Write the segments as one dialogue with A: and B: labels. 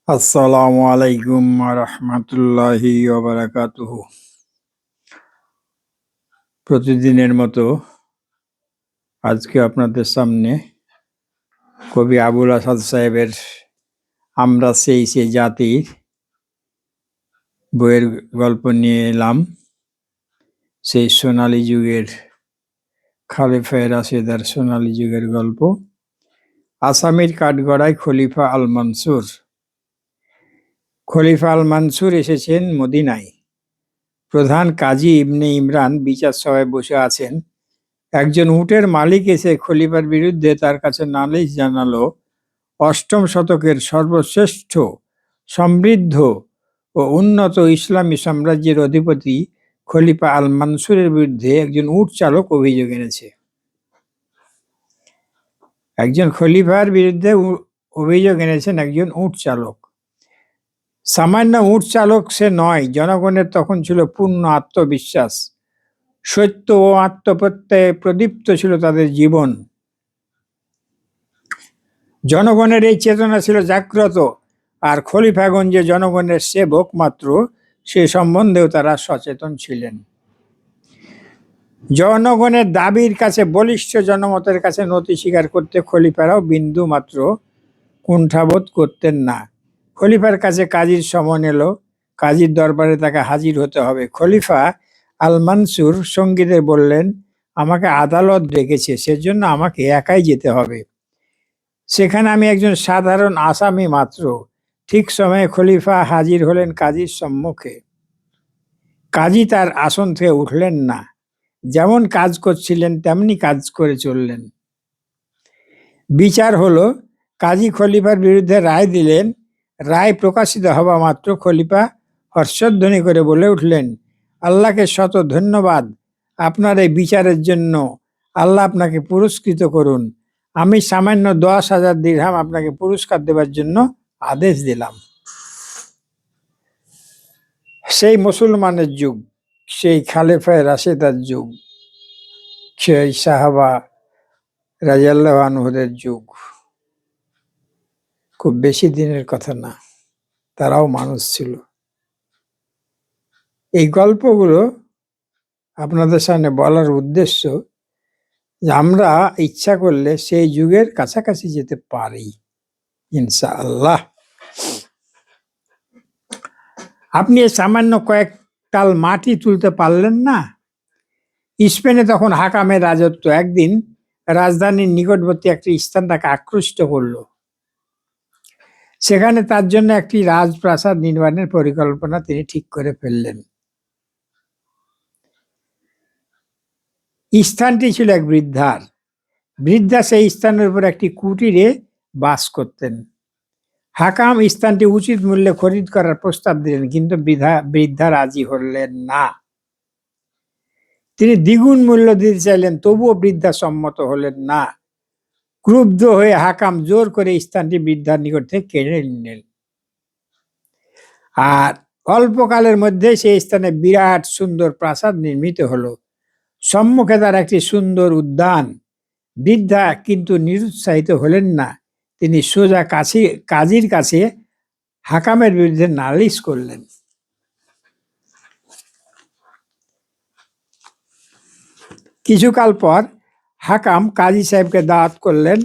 A: আসসালামু আলাইকুম রহমতুল্লাহি ওবারাকাতুহু। প্রতিদিনের মতো আজকে আপনাদের সামনে কবি আবুল আসাদ সাহেবের আমরা সেই জাতির বইয়ের গল্প নিয়ে এলাম। সেই সোনালী যুগের খালিফায়ে রাশেদার সোনালী যুগের গল্প। আসামির কাঠগড়ায় খলিফা আল মানসুর। খলিফা আল মানসুর এসেছেন মদিনায়। প্রধান কাজী ইবনে ইমরান বিচার সভায় বসে আছেন। একজন উটের মালিক এসে খলিফার বিরুদ্ধে তার কাছে নালিশ জানালো। অষ্টম শতকের সর্বশ্রেষ্ঠ সমৃদ্ধ ও উন্নত ইসলামী সাম্রাজ্যের অধিপতি খলিফা আল মানসুরের বিরুদ্ধে একজন উট চালক অভিযোগ এনেছে। একজন খলিফার বিরুদ্ধে অভিযোগ এনেছেন একজন উট চালক। সামান্য উট চালক সে নয়, জনগণের তখন ছিল পূর্ণ আত্মবিশ্বাস। সত্য ও আত্মপ্রত্যয়ে প্রদীপ্ত ছিল তাদের জীবন। জনগণের এই চেতনা ছিল জাগ্রত, আর খলিফাগঞ্জ যে জনগণের সেবক মাত্র সে সম্বন্ধেও তারা সচেতন ছিলেন। জনগণের দাবির কাছে, বলিষ্ঠ জনমতের কাছে নতি স্বীকার করতে খলিফারাও বিন্দু মাত্র কুণ্ঠাবোধ করতেন না। খলিফার কাছে কাজীর সমন এলো। কাজীর দরবারে তাকে হাজির হতে হবে। খলিফা আল মানসুর সঙ্গীদের বললেন, আমাকে আদালত ডেকেছে, সেজন্য আমাকে একাই যেতে হবে। সেখানে আমি একজন সাধারণ আসামি মাত্র। ঠিক সময়ে খলিফা হাজির হলেন কাজীর সম্মুখে। কাজী তার আসন থেকে উঠলেন না, যেমন কাজ করছিলেন তেমনি কাজ করে চললেন। বিচার হলো। কাজী খলিফার বিরুদ্ধে রায় দিলেন। রায় প্রকাশিত হওয়া মাত্র খলিফা হর্ষধ্বনি করে বলে উঠলেন, আল্লাহকে শত ধন্যবাদ আপনার এই বিচারের জন্য। আল্লাহ আপনাকে পুরস্কৃত করুন। আমি সামান্য 10,000 দিরহাম আপনাকে পুরস্কার দেবার জন্য আদেশ দিলাম। সেই মুসলমানের যুগ, সেই খালেফায়ে রাশেদার যুগ, সেই সাহাবা রাদিয়াল্লাহু আনহুদের যুগ। খুব বেশি দিনের কথা না, তারাও মানুষ ছিল। এই গল্পগুলো আপনাদের সামনে বলার উদ্দেশ্য যে আমরা ইচ্ছা করলে সেই যুগের কাছাকাছি যেতে পারি ইনশাআল্লাহ। আপনি সামান্য কয়েক তাল মাটি তুলতে পারলেন না? স্পেনে তখন হাকামের রাজত্ব। একদিন রাজধানীর নিকটবর্তী একটি স্থান তাকে আকৃষ্ট করল। সেখানে তার জন্য একটি রাজপ্রাসাদ নির্মাণের পরিকল্পনা তিনি ঠিক করে ফেললেন। স্থানটি ছিল এক বৃদ্ধার। বৃদ্ধা সেই স্থানের উপর একটি কুটিরে বাস করতেন। হাকাম স্থানটি উচিত মূল্যে খরিদ করার প্রস্তাব দিলেন, কিন্তু বৃদ্ধা রাজি হলেন না। তিনি দ্বিগুণ মূল্য দিতে চাইলেন, তবুও বৃদ্ধা সম্মত হলেন না। ক্রুব্ধ হয়ে হাকাম জোর করে স্থানটি বৃদ্ধার নিকট থেকে কেড়ে নিলেন। আর অল্পকালের মধ্যে সেই স্থানে বিরাট সুন্দর প্রাসাদ নির্মিত হলো। সম্মুখে তার একটি সুন্দর উদ্যান। বৃদ্ধা কিন্তু নিরুৎসাহিত হলেন না। তিনি সোজা কাজীর কাছে হাকামের বিরুদ্ধে নালিশ করলেন। কিছুকাল পর হাকাম কাজী সাহেবকে দাওয়াত করলেন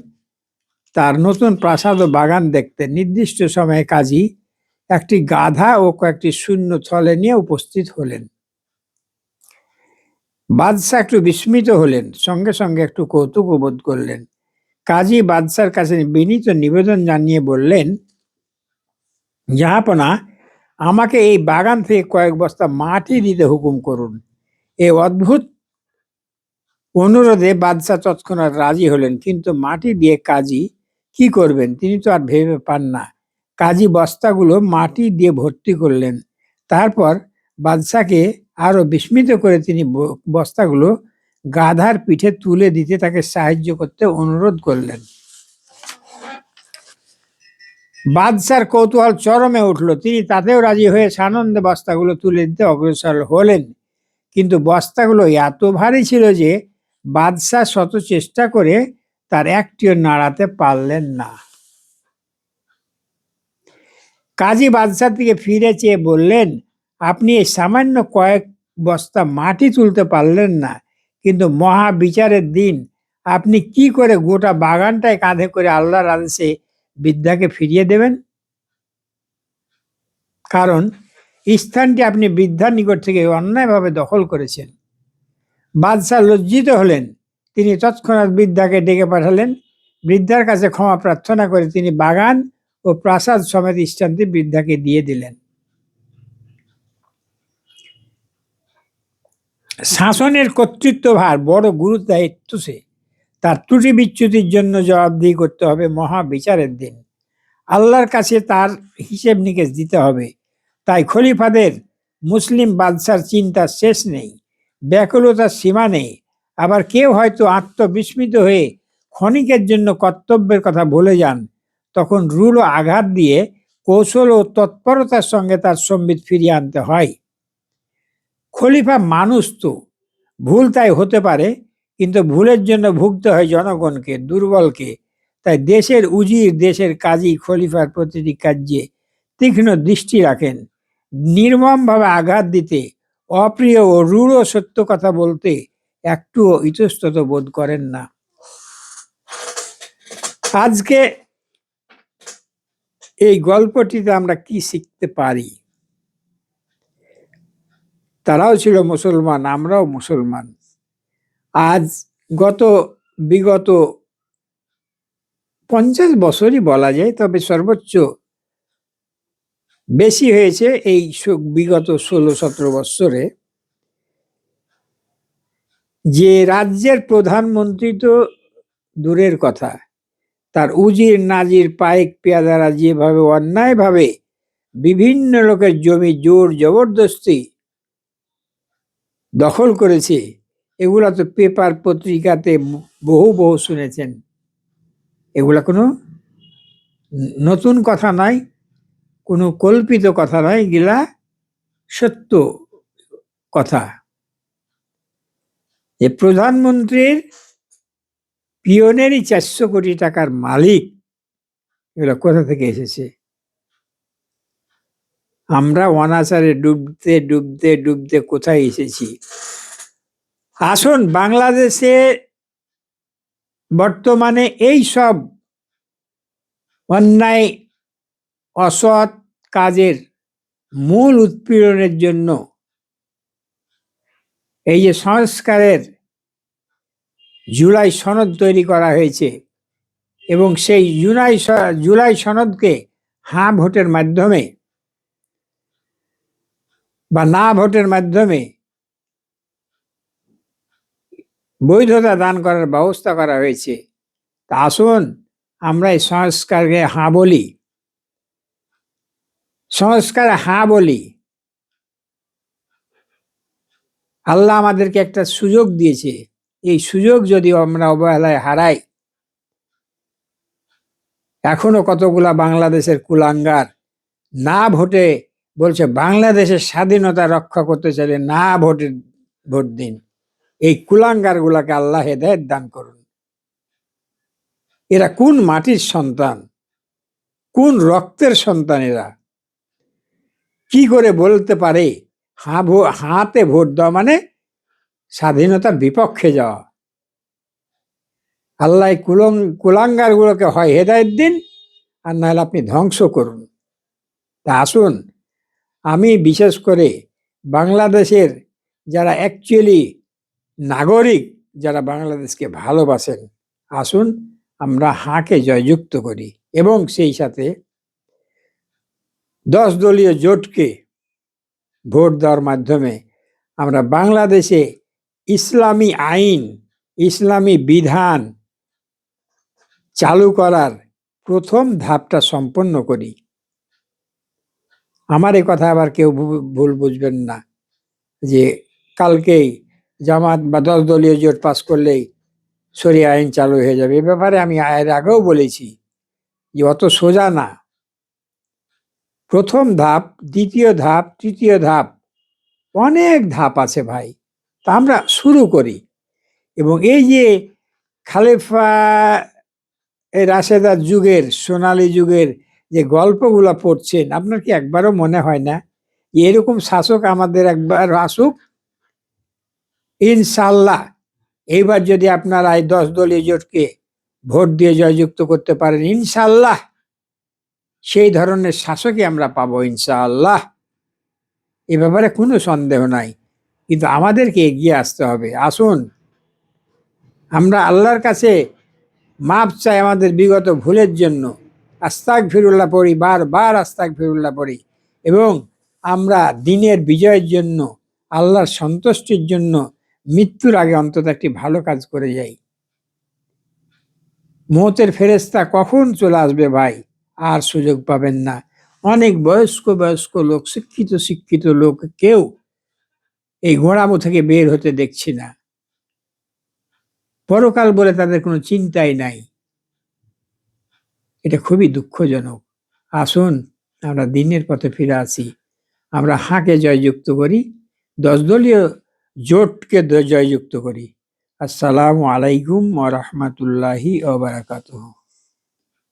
A: তার নতুন প্রাসাদ ও বাগান দেখতে। নির্দিষ্ট সময়ে কাজী একটি গাধা ও কয়েকটি শূন্য থলে নিয়ে উপস্থিত হলেন। বাদশাহ একটু বিস্মিত হলেন, সঙ্গে সঙ্গে একটু কৌতুক বোধ করলেন। কাজী বাদশার কাছে বিনীত নিবেদন জানিয়ে বললেন, জাহাপনা, আমাকে এই বাগান থেকে কয়েক বস্তা মাটি দিতে হুকুম করুন। এই অদ্ভুত অনুরোধে বাদশাহ তৎক্ষণাৎ রাজি হলেন, কিন্তু মাটি দিয়ে কাজী কি করবেন তিনি তো আর ভেবে পান না। কাজী বস্তাগুলো মাটি দিয়ে ভর্তি করলেন। তারপর বাদশাকে আরো বিস্মিত করে তিনি বস্তাগুলো গাধার পিঠে তুলে দিতে তাকে সাহায্য করতে অনুরোধ করলেন। বাদশার কৌতূহল চরমে উঠল। তিনি তাতেও রাজি হয়ে সানন্দে বস্তাগুলো তুলে দিতে অগ্রসর হলেন। কিন্তু বস্তাগুলো এত ভারী ছিল যে বাদশাহ শত চেষ্টা করে তার একটিও নাড়াতে পারলেন না। কাজী বাদশার দিকে ফিরে চেয়ে বললেন, আপনি এই সামান্য কয়েক বস্তা মাটি তুলতে পারলেন না, কিন্তু মহাবিচারের দিন আপনি কি করে গোটা বাগানটাই কাঁধে করে আল্লাহর আদেশে বৃদ্ধাকে ফিরিয়ে দেবেন? কারণ স্থানটি আপনি বৃদ্ধার নিকট থেকে অন্যায়ভাবে দখল করেছেন। বাদশাহ লজ্জিত হলেন। তিনি তৎক্ষণাৎ বৃদ্ধাকে ডেকে পাঠালেন। বৃদ্ধার কাছে ক্ষমা প্রার্থনা করে তিনি বাগান ও প্রাসাদ সমেত স্থানটি বৃদ্ধাকে দিয়ে দিলেন। শাসনের কর্তৃত্বভার বড় গুরুত্ব দায়িত্ব, সে তার ত্রুটি বিচ্যুতির জন্য জবাবদিহি করতে হবে মহাবিচারের দিন। আল্লাহর কাছে তার হিসেব নিকেশ দিতে হবে। তাই খলিফাদের মুসলিম বাদশার চিন্তার শেষ নেই, ব্যাকুলতার সীমা নেই। আবার কেউ হয়তো আত্মবিস্মিত হয়ে ক্ষণিকের জন্য কর্তব্যের কথা ভুলে যান। তখন রূঢ় আঘাত দিয়ে কৌশল ও তৎপরতার সঙ্গে তার সম্বিত ফিরিয়ে আনতে হয়। খলিফা মানুষ তো, ভুল তাই হতে পারে, কিন্তু ভুলের জন্য ভুগতে হয় জনগণকে, দুর্বলকে। তাই দেশের উজির, দেশের কাজী খলিফার প্রতিটি কার্যে তীক্ষ্ণ দৃষ্টি রাখেন। নির্মমভাবে আঘাত দিতে, অপ্রিয় ও রূঢ় সত্য কথা বলতে একটুও ইতস্তত বোধ করেন না। আজকে এই গল্পটিতে আমরা কি শিখতে পারি? তারাও ছিল মুসলমান, আমরাও মুসলমান। আজ বিগত 50 বছরই বলা যায়, তবে সর্বোচ্চ বেশি হয়েছে এই বিগত 16-17 বছরে, যে রাজ্যের প্রধানমন্ত্রী তো দূরের কথা, তার উজির নাজির পাইক পেয়াদারা যেভাবে অন্যায়ভাবে বিভিন্ন লোকের জমি জোর জবরদস্তি দখল করেছে, এগুলা তো পেপার পত্রিকাতে বহু শুনেছেন। এগুলা কোনো নতুন কথা নয়, কোনো কল্পিত কথা নয়, এগুলা সত্য কথা। যে প্রধানমন্ত্রীর পিয়নেরই 400 কোটি টাকার মালিক, এগুলো কোথা থেকে এসেছে? আমরা অনাচারে ডুবতে ডুবতে ডুবতে কোথায় এসেছি? আসুন, বাংলাদেশে বর্তমানে এই সব অন্যায় অসৎ কাজের মূল উৎপীড়নের জন্য এই যে সংস্কারের জুলাই সনদ তৈরি করা হয়েছে, এবং সেই জুলাই সনদকে হ্যাঁ ভোটের মাধ্যমে বা না ভোটের মাধ্যমে বৈধতা দান করার ব্যবস্থা করা হয়েছে। তা আসুন আমরা এই সংস্কারকে হ্যাঁ বলি, সংস্কারে হ্যাঁ বলি। আল্লাহ আমাদেরকে একটা সুযোগ দিয়েছে, এই সুযোগ যদি আমরা অবহেলায় হারাই, এখনো কতগুলা বাংলাদেশের কুলাঙ্গার না ভোটে বলছে বাংলাদেশের স্বাধীনতা রক্ষা করতে চাইলে না ভোট দিন। এই কুলাঙ্গার গুলাকে আল্লাহ হেদায়েত দান করুন। এরা কোন মাটির সন্তান, কোন রক্তের সন্তান? এরা কি করে বলতে পারে হাতে ভোট দেওয়া মানে স্বাধীনতার বিপক্ষে যাওয়া? আল্লাহ কুলাঙ্গার গুলোকে হয় হেদায়েত দিন, আর নাহলে আপনি ধ্বংস করুন। তা আসুন, আমি বিশেষ করে বাংলাদেশের যারা অ্যাকচুয়ালি নাগরিক, যারা বাংলাদেশকে ভালোবাসেন, আসুন আমরা হাঁকে জয়যুক্ত করি, এবং সেই সাথে 10 দলীয় জোটকে ভোট দেওয়ার মাধ্যমে আমরা বাংলাদেশে ইসলামী আইন, ইসলামী বিধান চালু করার প্রথম ধাপটা সম্পন্ন করি। আমার এই কথা আবার কেউ ভুল বুঝবেন না যে কালকেই জামাত বা 10 দলীয় জোট পাস করলেই শরিয়া আইন চালু হয়ে যাবে। এ ব্যাপারে আমি এর আগেও বলেছি যে অত সোজা না। প্রথম ধাপ, দ্বিতীয় ধাপ, তৃতীয় ধাপ, অনেক ধাপ আছে ভাই। তা আমরা শুরু করি, এবং এই যে খালেফা রাশেদার যুগের, সোনালী যুগের যে গল্পগুলা পড়ছেন, আপনার কি একবারও মনে হয় না যে এরকম শাসক আমাদের একবার আসুক? ইনশাল্লাহ এইবার যদি আপনারা এই 10 দলীয় জোটকে ভোট দিয়ে জয়যুক্ত করতে পারেন, ইনশাল্লাহ সেই ধরনের শাসকই আমরা পাবো ইনশাআল্লাহ। এ ব্যাপারে কোনো সন্দেহ নাই। কিন্তু আমাদেরকে এগিয়ে আসতে হবে। আসুন আমরা আল্লাহর কাছে মাপ চাই আমাদের বিগত ভুলের জন্য, আস্তাগফিরুল্লাহ পড়ি, বারবার আস্তাগফিরুল্লাহ পড়ি, এবং আমরা দিনের বিজয়ের জন্য, আল্লাহর সন্তুষ্টির জন্য মৃত্যুর আগে অন্তত একটি ভালো কাজ করে যাই। মৌতের ফেরেশতা কখন চলে আসবে ভাই, আর সুযোগ পাবেন না। অনেক বয়স্ক বয়স্ক লোক, শিক্ষিত লোক, কেউ এই গোঁড়ামো থেকে বের হতে দেখছি না। পরকাল বলে তাদের কোনো চিন্তাই নাই। এটা খুবই দুঃখজনক। আসুন আমরা দিনের পথে ফিরে আসি, আমরা হাঁকে জয়যুক্ত করি, 10 দলীয় জোটকে জয়যুক্ত করি। আসসালামু আলাইকুম ওয়া রাহমাতুল্লাহি ওয়া বারাকাতুহু।